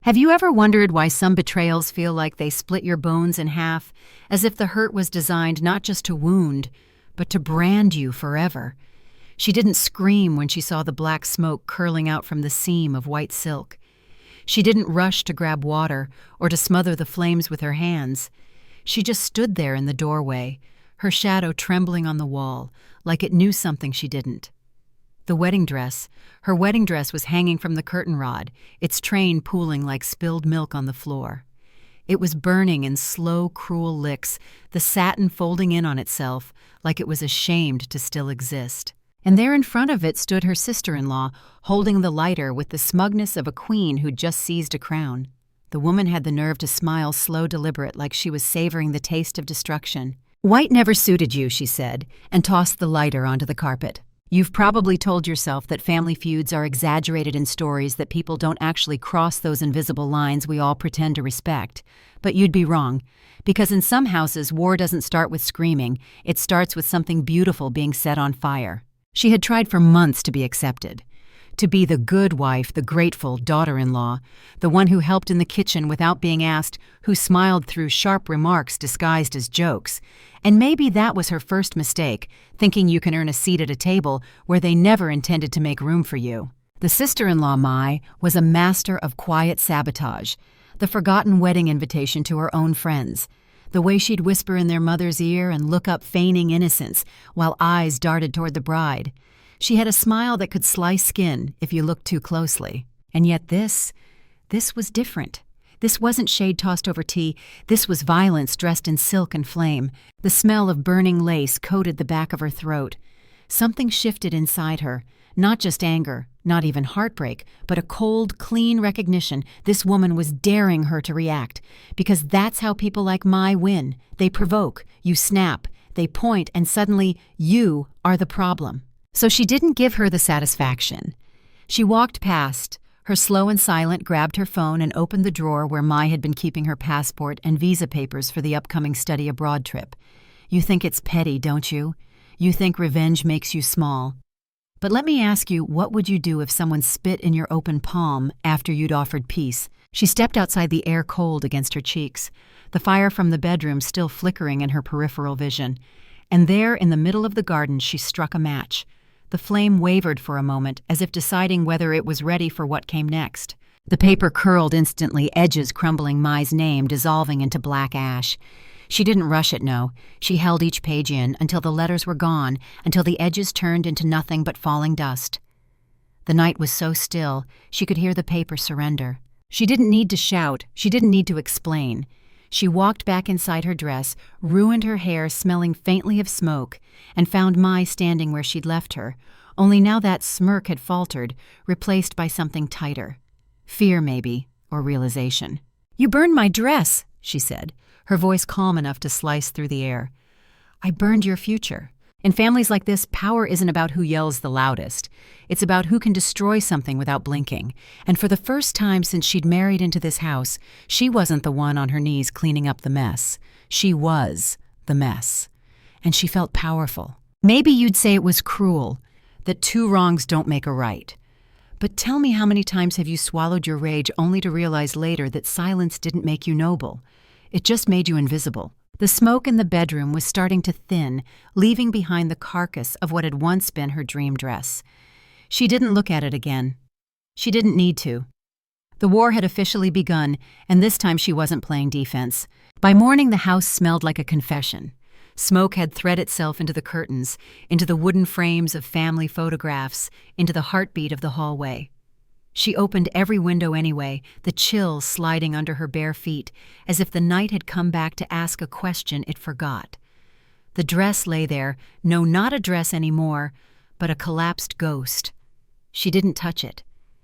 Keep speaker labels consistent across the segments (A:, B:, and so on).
A: Have you ever wondered why some betrayals feel like they split your bones in half, as if the hurt was designed not just to wound, but to brand you forever? She didn't scream when she saw the black smoke curling out from the seam of white silk. She didn't rush to grab water or to smother the flames with her hands. She just stood there in the doorway, her shadow trembling on the wall, like it knew something she didn't. Her wedding dress was hanging from the curtain rod, its train pooling like spilled milk on the floor. It was burning in slow, cruel licks, the satin folding in on itself like it was ashamed to still exist. And there in front of it stood her sister-in-law, holding the lighter with the smugness of a queen who'd just seized a crown. The woman had the nerve to smile slow, deliberate, like she was savoring the taste of destruction. "White never suited you," she said, and tossed the lighter onto the carpet. "You've probably told yourself that family feuds are exaggerated in stories, that people don't actually cross those invisible lines we all pretend to respect. But you'd be wrong, because in some houses, war doesn't start with screaming. It starts with something beautiful being set on fire." She had tried for months to be accepted, to be the good wife, the grateful daughter-in-law, the one who helped in the kitchen without being asked, who smiled through sharp remarks disguised as jokes. And maybe that was her first mistake, thinking you can earn a seat at a table where they never intended to make room for you. The sister-in-law, Mai, was a master of quiet sabotage, the forgotten wedding invitation to her own friends, the way she'd whisper in their mother's ear and look up feigning innocence while eyes darted toward the bride. She had a smile that could slice skin if you looked too closely. And yet this was different. This wasn't shade tossed over tea. This was violence dressed in silk and flame. The smell of burning lace coated the back of her throat. Something shifted inside her, not just anger, not even heartbreak, but a cold, clean recognition this woman was daring her to react. Because that's how people like Mai win. They provoke, you snap, they point, and suddenly you are the problem. So she didn't give her the satisfaction. She walked past, her slow and silent, grabbed her phone and opened the drawer where Mai had been keeping her passport and visa papers for the upcoming study abroad trip. You think it's petty, don't you? You think revenge makes you small. But let me ask you, what would you do if someone spit in your open palm after you'd offered peace? She stepped outside, the air cold against her cheeks, the fire from the bedroom still flickering in her peripheral vision. And there, in the middle of the garden, she struck a match. The flame wavered for a moment, as if deciding whether it was ready for what came next. The paper curled instantly, edges crumbling, Mai's name dissolving into black ash. She didn't rush it, no. She held each page in until the letters were gone, until the edges turned into nothing but falling dust. The night was so still, she could hear the paper surrender. She didn't need to shout. She didn't need to explain. She walked back inside her dress, ruined her hair smelling faintly of smoke, and found Mai standing where she'd left her, only now that smirk had faltered, replaced by something tighter. Fear, maybe, or realization. "You burned my dress," she said, her voice calm enough to slice through the air. "I burned your future." In families like this, power isn't about who yells the loudest. It's about who can destroy something without blinking. And for the first time since she'd married into this house, she wasn't the one on her knees cleaning up the mess. She was the mess. And she felt powerful. Maybe you'd say it was cruel, that two wrongs don't make a right. But tell me, how many times have you swallowed your rage only to realize later that silence didn't make you noble? It just made you invisible. The smoke in the bedroom was starting to thin, leaving behind the carcass of what had once been her dream dress. She didn't look at it again. She didn't need to. The war had officially begun, and this time she wasn't playing defense. By morning, the house smelled like a confession. Smoke had thread itself into the curtains, into the wooden frames of family photographs, into the heartbeat of the hallway. She opened every window anyway, the chill sliding under her bare feet, as if the night had come back to ask a question it forgot. The dress lay there, no, not a dress anymore, but a collapsed ghost. She didn't touch it.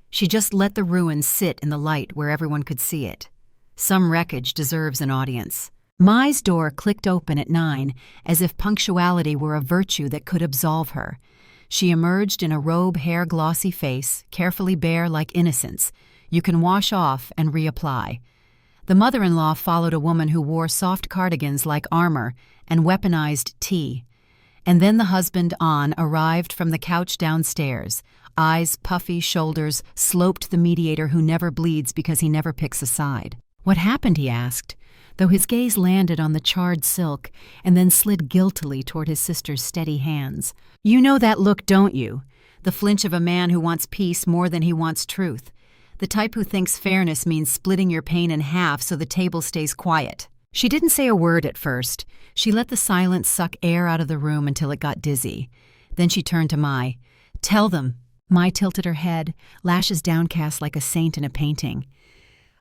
A: She just let the ruins sit in the light where everyone could see it. Some wreckage deserves an audience. Mai's door clicked open at 9, as if punctuality were a virtue that could absolve her. She emerged in a robe, hair glossy face, carefully bare like innocence. You can wash off and reapply. The mother-in-law followed a woman who wore soft cardigans like armor and weaponized tea. And then the husband, An, arrived from the couch downstairs. Eyes puffy, shoulders sloped, the mediator who never bleeds because he never picks a side. "What happened?" he asked, though his gaze landed on the charred silk and then slid guiltily toward his sister's steady hands. "You know that look, don't you? The flinch of a man who wants peace more than he wants truth. The type who thinks fairness means splitting your pain in half so the table stays quiet." She didn't say a word at first. She let the silence suck air out of the room until it got dizzy. Then she turned to Mai. "Tell them." Mai tilted her head, lashes downcast like a saint in a painting.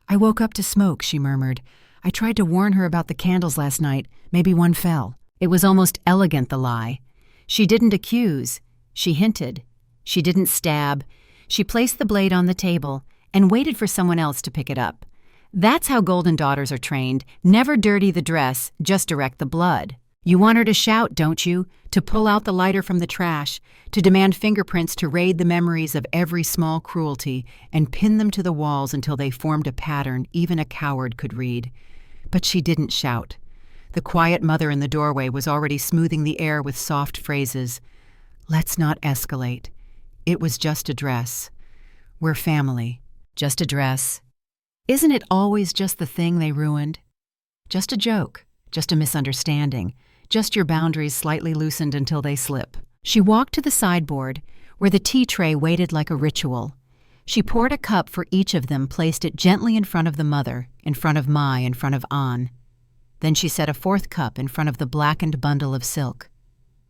A: "I woke up to smoke," she murmured. "I tried to warn her about the candles last night. Maybe one fell." It was almost elegant, the lie. She didn't accuse. She hinted. She didn't stab. She placed the blade on the table and waited for someone else to pick it up. That's how Golden Daughters are trained. Never dirty the dress, just direct the blood. You want her to shout, don't you? To pull out the lighter from the trash, to demand fingerprints to raid the memories of every small cruelty and pin them to the walls until they formed a pattern even a coward could read. But she didn't shout. The quiet mother in the doorway was already smoothing the air with soft phrases. "Let's not escalate. It was just a dress. We're family. Just a dress. Isn't it always just the thing they ruined? Just a joke, just a misunderstanding, just your boundaries slightly loosened until they slip." She walked to the sideboard, where the tea tray waited like a ritual. She poured a cup for each of them, placed it gently in front of the mother, in front of Mai, in front of An. Then she set a fourth cup in front of the blackened bundle of silk.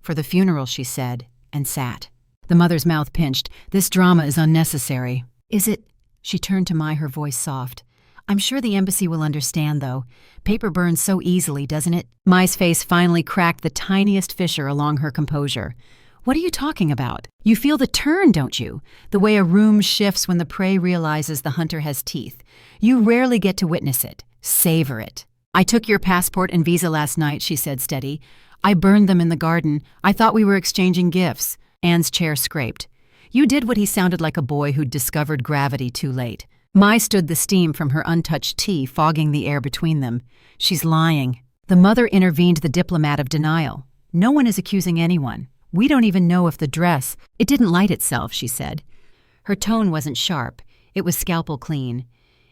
A: "For the funeral," she said, and sat. The mother's mouth pinched. "This drama is unnecessary." "Is it?" She turned to Mai, her voice soft. "I'm sure the embassy will understand, though. Paper burns so easily, doesn't it?" Mai's face finally cracked the tiniest fissure along her composure. "What are you talking about? You feel the turn, don't you? The way a room shifts when the prey realizes the hunter has teeth. You rarely get to witness it. Savor it." "I took your passport and visa last night," she said, steady. "I burned them in the garden. I thought we were exchanging gifts." Anne's chair scraped. "You did what he sounded like a boy who'd discovered gravity too late." Mai stood, the steam from her untouched tea fogging the air between them. "She's lying." The mother intervened, the diplomat of denial. "No one is accusing anyone. We don't even know if the dress—" "It didn't light itself," she said. Her tone wasn't sharp. It was scalpel clean.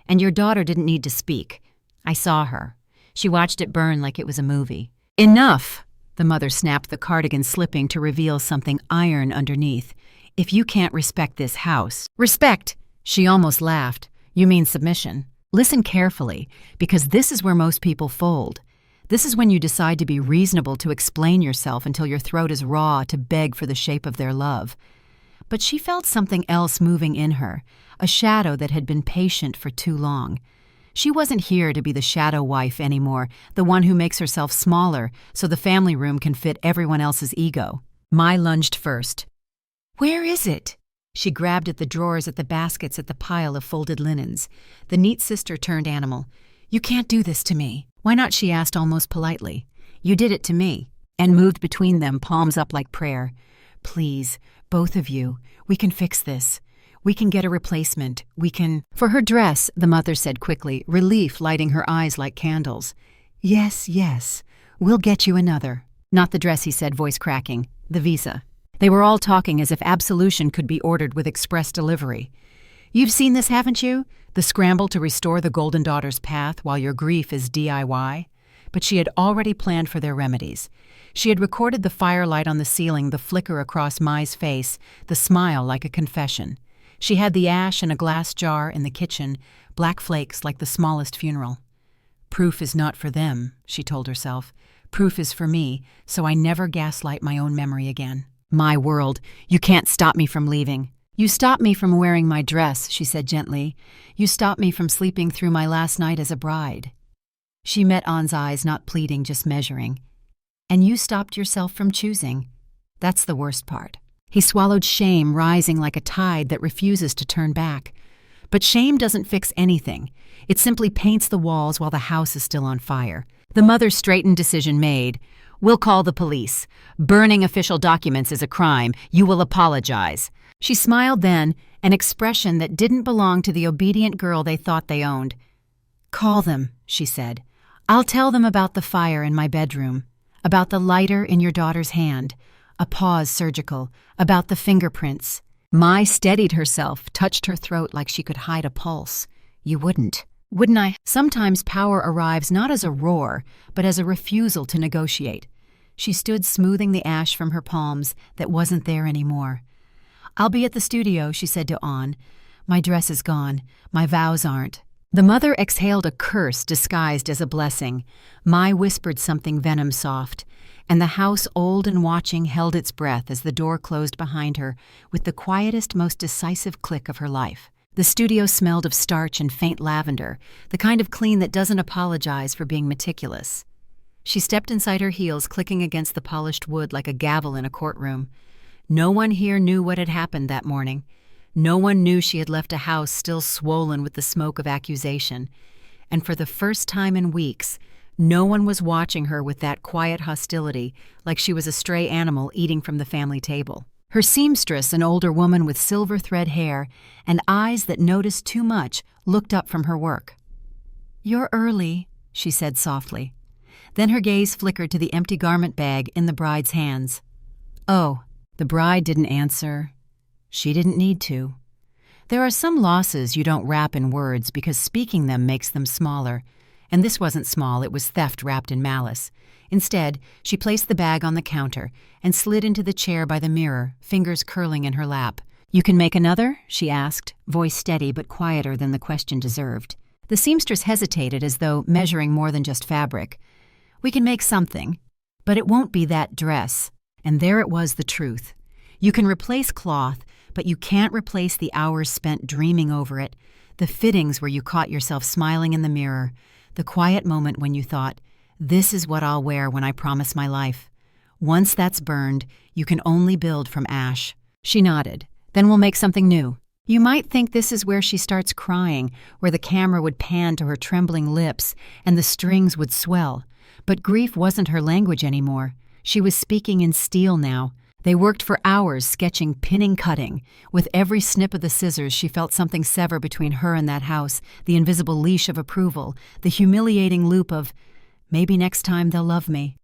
A: "And your daughter didn't need to speak. I saw her. She watched it burn like it was a movie." "Enough!" The mother snapped, the cardigan slipping to reveal something iron underneath. "If you can't respect this house—" "Respect!" She almost laughed. "You mean submission. Listen carefully, because this is where most people fold. This is when you decide to be reasonable, to explain yourself until your throat is raw, to beg for the shape of their love." But she felt something else moving in her, a shadow that had been patient for too long. She wasn't here to be the shadow wife anymore, the one who makes herself smaller so the family room can fit everyone else's ego. Mai lunged first. "Where is it?" She grabbed at the drawers, at the baskets, at the pile of folded linens. The neat sister turned animal. "You can't do this to me." "Why not?" she asked almost politely. "You did it to me," and moved between them, palms up like prayer. "Please, both of you, we can fix this. We can get a replacement. We can—" "For her dress," the mother said quickly, relief lighting her eyes like candles. "Yes, yes, we'll get you another." "Not the dress," he said, voice cracking. "The visa." They were all talking as if absolution could be ordered with express delivery. "You've seen this, haven't you? The scramble to restore the Golden Daughters' path while your grief is DIY." But she had already planned for their remedies. She had recorded the firelight on the ceiling, the flicker across Mai's face, the smile like a confession. She had the ash in a glass jar in the kitchen, black flakes like the smallest funeral. "Proof is not for them," she told herself. "Proof is for me, so I never gaslight my own memory again." "My world, you can't stop me from leaving." "You stopped me from wearing my dress," she said gently. "You stopped me from sleeping through my last night as a bride." She met An's eyes, not pleading, just measuring. "And you stopped yourself from choosing. That's the worst part." He swallowed, shame rising like a tide that refuses to turn back. But shame doesn't fix anything. It simply paints the walls while the house is still on fire. The mother straightened, decision made. "We'll call the police. Burning official documents is a crime. You will apologize." She smiled then, an expression that didn't belong to the obedient girl they thought they owned. "Call them," she said. "I'll tell them about the fire in my bedroom, about the lighter in your daughter's hand. A pause surgical, about the fingerprints. Mai steadied herself, touched her throat like she could hide a pulse. You wouldn't. Wouldn't I? Sometimes power arrives not as a roar, but as a refusal to negotiate. She stood smoothing the ash from her palms that wasn't there anymore. I'll be at the studio, she said to An. My dress is gone. My vows aren't. The mother exhaled a curse disguised as a blessing. Mai whispered something venom-soft, and the house, old and watching, held its breath as the door closed behind her with the quietest, most decisive click of her life. The studio smelled of starch and faint lavender, the kind of clean that doesn't apologize for being meticulous. She stepped inside her heels, clicking against the polished wood like a gavel in a courtroom. No one here knew what had happened that morning. No one knew she had left a house still swollen with the smoke of accusation. And for the first time in weeks, no one was watching her with that quiet hostility, like she was a stray animal eating from the family table. Her seamstress, an older woman with silver thread hair and eyes that noticed too much, looked up from her work. You're early, she said softly. Then her gaze flickered to the empty garment bag in the bride's hands. Oh, the bride didn't answer. She didn't need to. There are some losses you don't wrap in words because speaking them makes them smaller. And this wasn't small, it was theft wrapped in malice. Instead, she placed the bag on the counter and slid into the chair by the mirror, fingers curling in her lap. You can make another? She asked, voice steady but quieter than the question deserved. The seamstress hesitated as though measuring more than just fabric. We can make something, but it won't be that dress. And there it was, the truth. You can replace cloth, but you can't replace the hours spent dreaming over it, the fittings where you caught yourself smiling in the mirror, the quiet moment when you thought, this is what I'll wear when I promise my life. Once that's burned, you can only build from ash. She nodded. Then we'll make something new. You might think this is where she starts crying, where the camera would pan to her trembling lips and the strings would swell. But grief wasn't her language anymore. She was speaking in steel now. They worked for hours, sketching, pinning, cutting. With every snip of the scissors, she felt something sever between her and that house, the invisible leash of approval, the humiliating loop of, maybe next time they'll love me.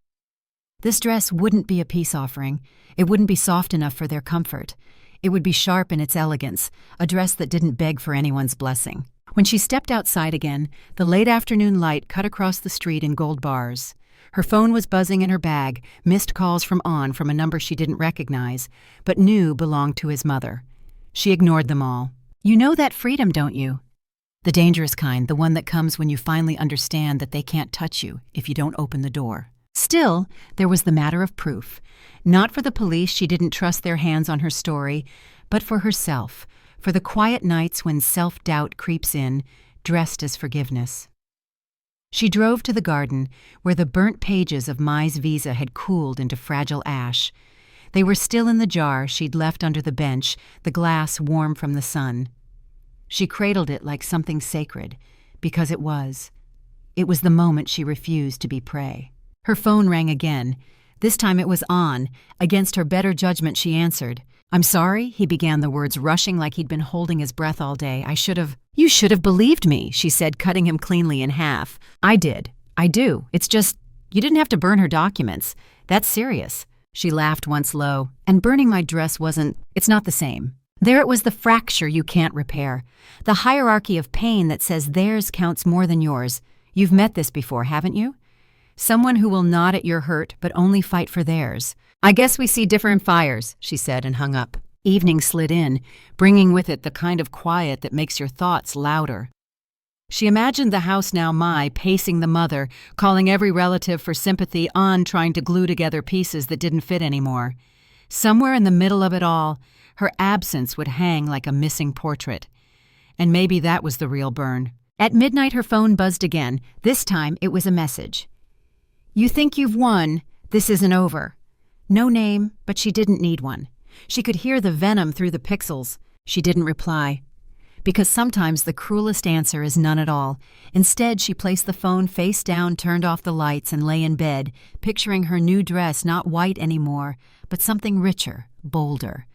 A: This dress wouldn't be a peace offering. It wouldn't be soft enough for their comfort. It would be sharp in its elegance, a dress that didn't beg for anyone's blessing. When she stepped outside again, the late afternoon light cut across the street in gold bars. Her phone was buzzing in her bag, missed calls from An from a number she didn't recognize, but knew belonged to his mother. She ignored them all. You know that freedom, don't you? The dangerous kind, the one that comes when you finally understand that they can't touch you if you don't open the door. Still, there was the matter of proof. Not for the police, she didn't trust their hands on her story, but for herself, for the quiet nights when self-doubt creeps in, dressed as forgiveness. She drove to the garden, where the burnt pages of Mai's visa had cooled into fragile ash. They were still in the jar she'd left under the bench, the glass warm from the sun. She cradled it like something sacred, because it was. It was the moment she refused to be prey. Her phone rang again. This time it was An. Against her better judgment, she answered. I'm sorry, he began, the words rushing like he'd been holding his breath all day. You should have believed me, she said, cutting him cleanly in half. I did. I do. It's just, you didn't have to burn her documents. That's serious. She laughed once low. And burning my dress it's not the same. There it was, the fracture you can't repair. The hierarchy of pain that says theirs counts more than yours. You've met this before, haven't you? Someone who will nod at your hurt but only fight for theirs. I guess we see different fires, she said and hung up. Evening slid in, bringing with it the kind of quiet that makes your thoughts louder. She imagined the house now, Mai, pacing the mother, calling every relative for sympathy, An trying to glue together pieces that didn't fit anymore. Somewhere in the middle of it all, her absence would hang like a missing portrait. And maybe that was the real burn. At midnight her phone buzzed again. This time it was a message. You think you've won. This isn't over. No name, but she didn't need one. She could hear the venom through the pixels. She didn't reply. Because sometimes the cruelest answer is none at all. Instead, she placed the phone face down, turned off the lights, and lay in bed, picturing her new dress not white anymore, but something richer, bolder.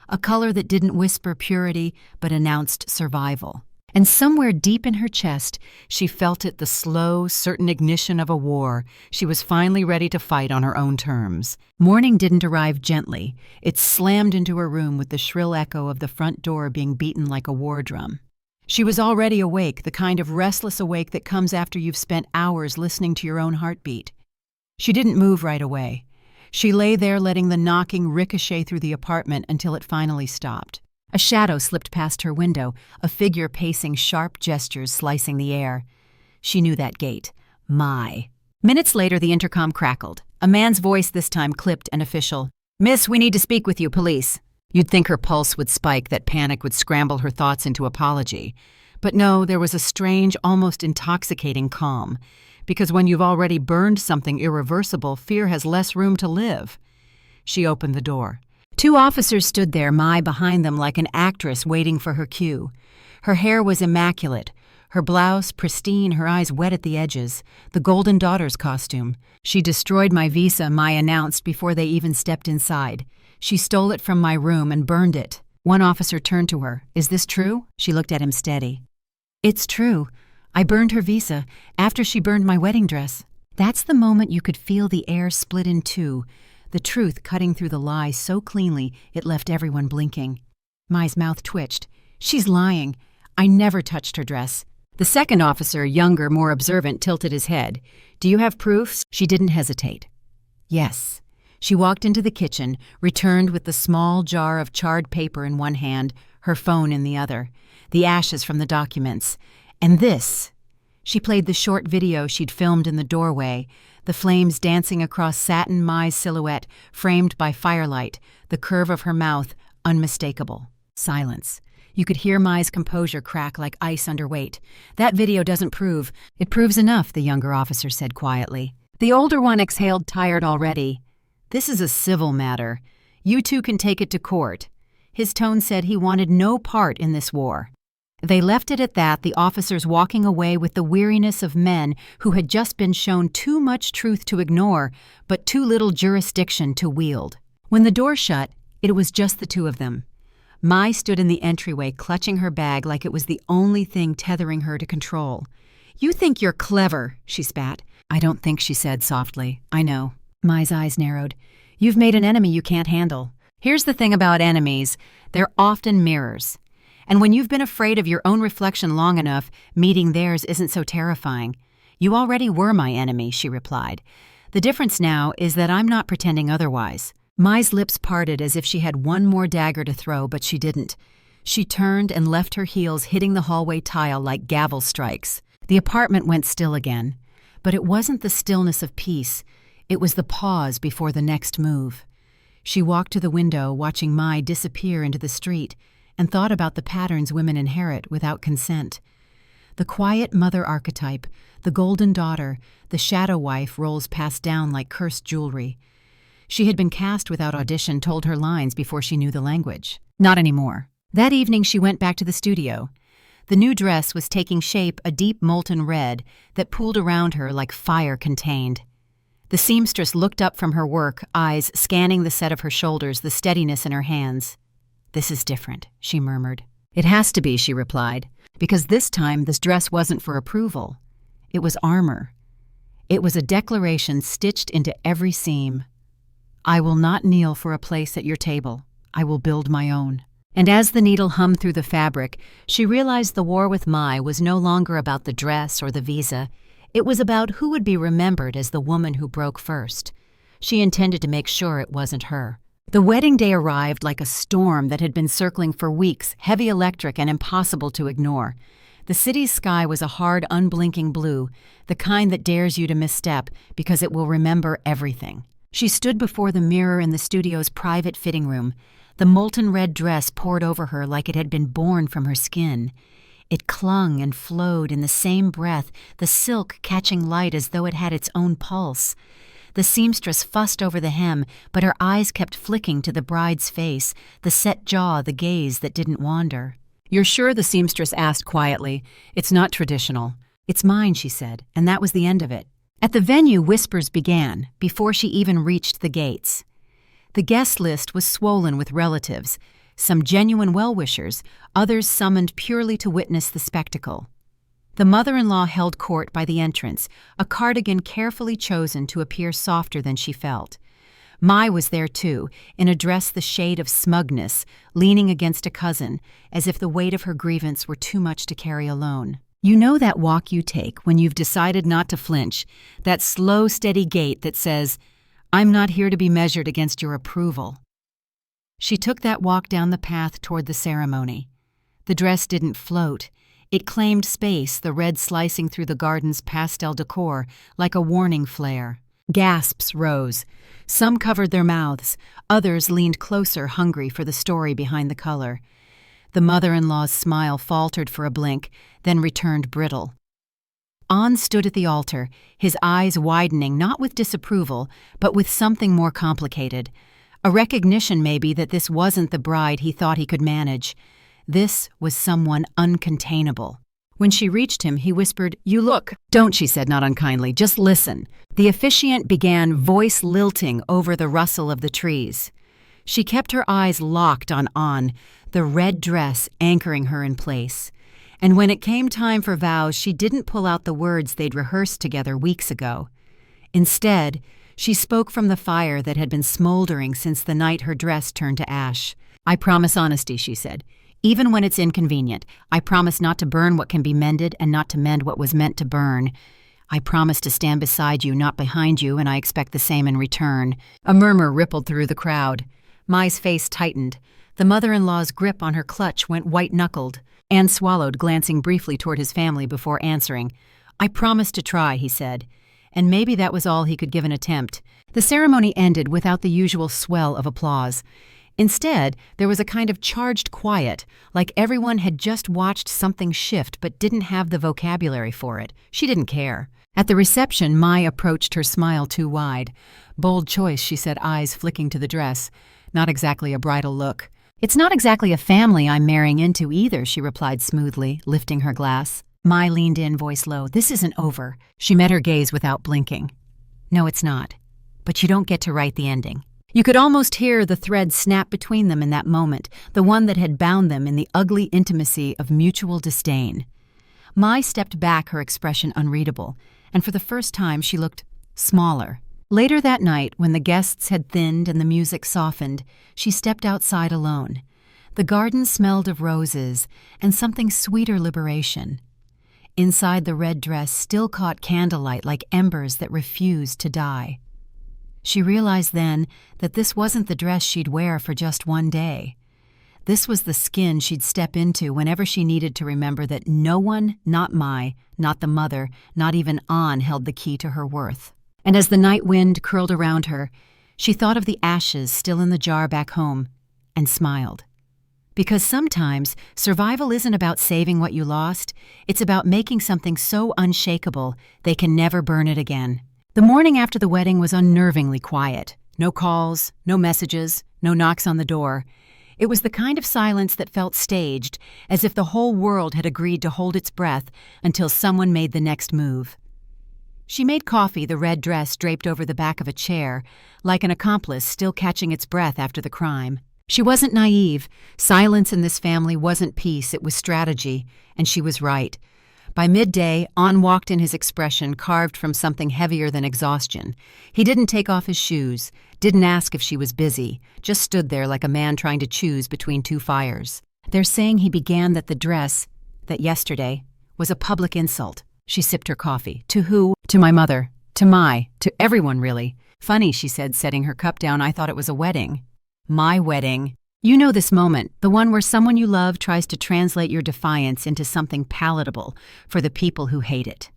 A: A color that didn't whisper purity, but announced survival. And somewhere deep in her chest, she felt it, the slow, certain ignition of a war she was finally ready to fight on her own terms. Morning didn't arrive gently. It slammed into her room with the shrill echo of the front door being beaten like a war drum. She was already awake, the kind of restless awake that comes after you've spent hours listening to your own heartbeat. She didn't move right away. She lay there letting the knocking ricochet through the apartment until it finally stopped. A shadow slipped past her window, a figure pacing sharp gestures slicing the air. She knew that gait. My. Minutes later, the intercom crackled. A man's voice, this time clipped and official. "Miss, we need to speak with you, police." You'd think her pulse would spike, that panic would scramble her thoughts into apology. But no, there was a strange, almost intoxicating calm. Because when you've already burned something irreversible, fear has less room to live. She opened the door. 2 officers stood there, Mai behind them like an actress waiting for her cue. Her hair was immaculate, her blouse pristine, her eyes wet at the edges, the Golden Daughter's costume. "She destroyed my visa," Mai announced before they even stepped inside. "She stole it from my room and burned it." One officer turned to her. "Is this true?" She looked at him steady. "It's true. I burned her visa after she burned my wedding dress." That's the moment you could feel the air split in two, the truth cutting through the lie so cleanly it left everyone blinking. Mai's mouth twitched. "She's lying. I never touched her dress." The second officer, younger, more observant, tilted his head. "Do you have proofs?" She didn't hesitate. "Yes." She walked into the kitchen, returned with the small jar of charred paper in one hand, her phone in the other, the ashes from the documents. "And this." She played the short video she'd filmed in the doorway, the flames dancing across satin Mai's silhouette, framed by firelight, the curve of her mouth unmistakable. Silence. You could hear Mai's composure crack like ice under weight. "That video doesn't prove." "It proves enough," the younger officer said quietly. The older one exhaled, tired already. "This is a civil matter. You two can take it to court." His tone said he wanted no part in this war. They left it at that, the officers walking away with the weariness of men who had just been shown too much truth to ignore, but too little jurisdiction to wield. When the door shut, it was just the two of them. Mai stood in the entryway, clutching her bag like it was the only thing tethering her to control. "You think you're clever," she spat. "I don't think," she said softly. "I know." Mai's eyes narrowed. "You've made an enemy you can't handle. Here's the thing about enemies. They're often mirrors. And when you've been afraid of your own reflection long enough, meeting theirs isn't so terrifying. You already were my enemy," she replied. "The difference now is that I'm not pretending otherwise." Mai's lips parted as if she had one more dagger to throw, but she didn't. She turned and left her heels hitting the hallway tile like gavel strikes. The apartment went still again. But it wasn't the stillness of peace. It was the pause before the next move. She walked to the window, watching Mai disappear into the street, and thought about the patterns women inherit without consent. The quiet mother archetype, the golden daughter, the shadow wife rolls passed down like cursed jewelry. She had been cast without audition, told her lines before she knew the language. Not anymore. That evening she went back to the studio. The new dress was taking shape, a deep molten red that pooled around her like fire contained. The seamstress looked up from her work, eyes scanning the set of her shoulders, the steadiness in her hands. "This is different," she murmured. "It has to be," she replied, "because this time this dress wasn't for approval. It was armor. It was a declaration stitched into every seam. I will not kneel for a place at your table. I will build my own." And as the needle hummed through the fabric, she realized the war with Mai was no longer about the dress or the visa. It was about who would be remembered as the woman who broke first. She intended to make sure it wasn't her. The wedding day arrived like a storm that had been circling for weeks, heavy electric and impossible to ignore. The city's sky was a hard, unblinking blue, the kind that dares you to misstep because it will remember everything. She stood before the mirror in the studio's private fitting room. The molten red dress poured over her like it had been born from her skin. It clung and flowed in the same breath, the silk catching light as though it had its own pulse. The seamstress fussed over the hem, but her eyes kept flicking to the bride's face, the set jaw, the gaze that didn't wander. "You're sure?" the seamstress asked quietly. "It's not traditional." "It's mine," she said, and that was the end of it. At the venue, whispers began, before she even reached the gates. The guest list was swollen with relatives. some genuine well-wishers, others summoned purely to witness the spectacle. The mother-in-law held court by the entrance, a cardigan carefully chosen to appear softer than she felt. Mai was there too, in a dress the shade of smugness, leaning against a cousin, as if the weight of her grievance were too much to carry alone. You know that walk you take when you've decided not to flinch, that slow, steady gait that says, "I'm not here to be measured against your approval." She took that walk down the path toward the ceremony. The dress didn't float. It claimed space, the red slicing through the garden's pastel decor like a warning flare. Gasps rose. Some covered their mouths. Others leaned closer, hungry for the story behind the color. The mother-in-law's smile faltered for a blink, then returned brittle. An stood at the altar, his eyes widening not with disapproval, but with something more complicated. A recognition, maybe, that this wasn't the bride he thought he could manage. This was someone uncontainable. When she reached him, he whispered, "You look." "Don't," she said, not unkindly, "just listen." The officiant began, voice lilting over the rustle of the trees. She kept her eyes locked on An, the red dress anchoring her in place. And when it came time for vows, she didn't pull out the words they'd rehearsed together weeks ago. Instead, she spoke from the fire that had been smoldering since the night her dress turned to ash. "I promise honesty," she said. "Even when it's inconvenient, I promise not to burn what can be mended and not to mend what was meant to burn. I promise to stand beside you, not behind you, and I expect the same in return." A murmur rippled through the crowd. Mai's face tightened. The mother-in-law's grip on her clutch went white-knuckled. Anne swallowed, glancing briefly toward his family before answering. "I promise to try," he said. And maybe that was all he could give an attempt. The ceremony ended without the usual swell of applause. Instead, there was a kind of charged quiet, like everyone had just watched something shift but didn't have the vocabulary for it. She didn't care. At the reception, Mai approached her smile too wide. "Bold choice," she said, eyes flicking to the dress. "Not exactly a bridal look." "It's not exactly a family I'm marrying into either," she replied smoothly, lifting her glass. Mai leaned in, voice low. "This isn't over." She met her gaze without blinking. "No, it's not. But you don't get to write the ending." You could almost hear the thread snap between them in that moment, the one that had bound them in the ugly intimacy of mutual disdain. Mai stepped back, her expression unreadable, and for the first time she looked smaller. Later that night, when the guests had thinned and the music softened, she stepped outside alone. The garden smelled of roses and something sweeter liberation. Inside, the red dress still caught candlelight like embers that refused to die. She realized then that this wasn't the dress she'd wear for just one day. This was the skin she'd step into whenever she needed to remember that no one, not Mai, not the mother, not even An, held the key to her worth. And as the night wind curled around her, she thought of the ashes still in the jar back home and smiled. Because sometimes survival isn't about saving what you lost, it's about making something so unshakable they can never burn it again. The morning after the wedding was unnervingly quiet. No calls, no messages, no knocks on the door. It was the kind of silence that felt staged, as if the whole world had agreed to hold its breath until someone made the next move. She made coffee, the red dress draped over the back of a chair, like an accomplice still catching its breath after the crime. She wasn't naive. Silence in this family wasn't peace, it was strategy, and she was right. By midday, An walked in, his expression carved from something heavier than exhaustion. He didn't take off his shoes, didn't ask if she was busy, just stood there like a man trying to choose between two fires. They're saying he began that the dress, that yesterday, was a public insult. She sipped her coffee. To who? To my mother. To Mai. To everyone, really. Funny, she said, setting her cup down. I thought it was a wedding. My wedding. You know this moment, the one where someone you love tries to translate your defiance into something palatable for the people who hate it.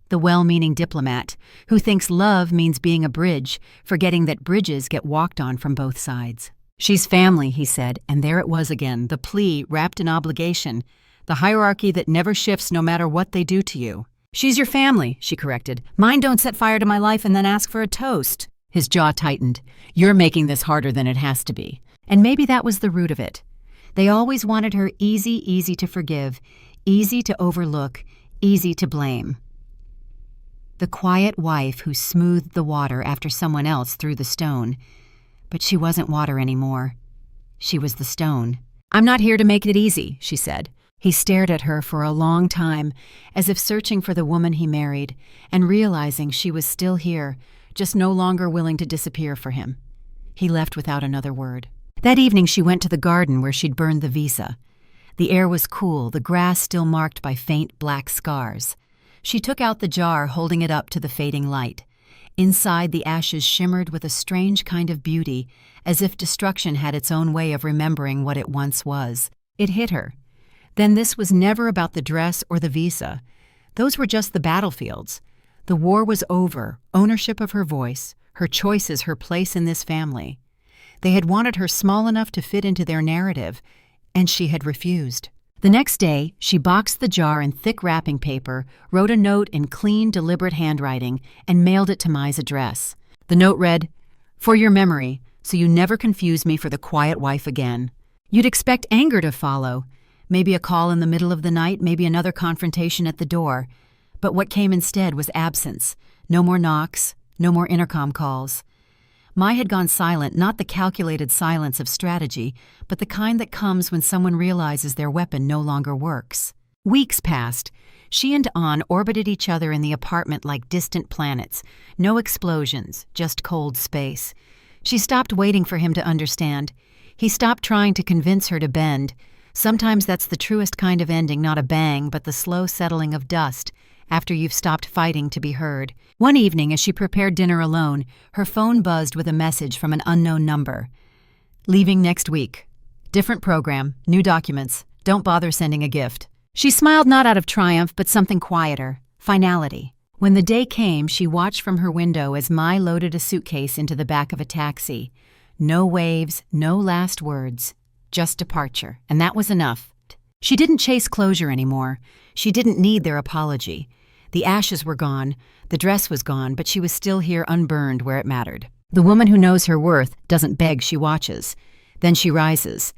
A: The well-meaning diplomat who thinks love means being a bridge, forgetting that bridges get walked on from both sides. She's family, he said, and there it was again, the plea wrapped in obligation, the hierarchy that never shifts no matter what they do to you. She's your family, she corrected. Mine don't set fire to my life and then ask for a toast. His jaw tightened. You're making this harder than it has to be. And maybe that was the root of it. They always wanted her easy to forgive, easy to overlook, easy to blame. The quiet wife who smoothed the water after someone else threw the stone. But she wasn't water anymore. She was the stone. "I'm not here to make it easy," she said. He stared at her for a long time, as if searching for the woman he married, and realizing she was still here, just no longer willing to disappear for him. He left without another word. That evening she went to the garden where she'd burned the visa. The air was cool, the grass still marked by faint black scars. She took out the jar, holding it up to the fading light. Inside, the ashes shimmered with a strange kind of beauty, as if destruction had its own way of remembering what it once was. It hit her. Then this was never about the dress or the visa. Those were just the battlefields. The war was over, ownership of her voice, her choices, her place in this family. They had wanted her small enough to fit into their narrative, and she had refused. The next day, she boxed the jar in thick wrapping paper, wrote a note in clean, deliberate handwriting, and mailed it to Mai's address. The note read, "For your memory, so you never confuse me for the quiet wife again." You'd expect anger to follow. Maybe a call in the middle of the night, maybe another confrontation at the door. But what came instead was absence. No more knocks, no more intercom calls. Mai had gone silent, not the calculated silence of strategy, but the kind that comes when someone realizes their weapon no longer works. Weeks passed. She and An orbited each other in the apartment like distant planets. No explosions, just cold space. She stopped waiting for him to understand. He stopped trying to convince her to bend. Sometimes that's the truest kind of ending, not a bang, but the slow settling of dust after you've stopped fighting to be heard. One evening, as she prepared dinner alone, her phone buzzed with a message from an unknown number. "Leaving next week. Different program, new documents. Don't bother sending a gift." She smiled, not out of triumph, but something quieter, finality. When the day came, she watched from her window as Mai loaded a suitcase into the back of a taxi. No waves, no last words. Just departure, and that was enough. She didn't chase closure anymore. She didn't need their apology. The ashes were gone, the dress was gone, but she was still here unburned where it mattered. The woman who knows her worth doesn't beg, she watches. Then she rises.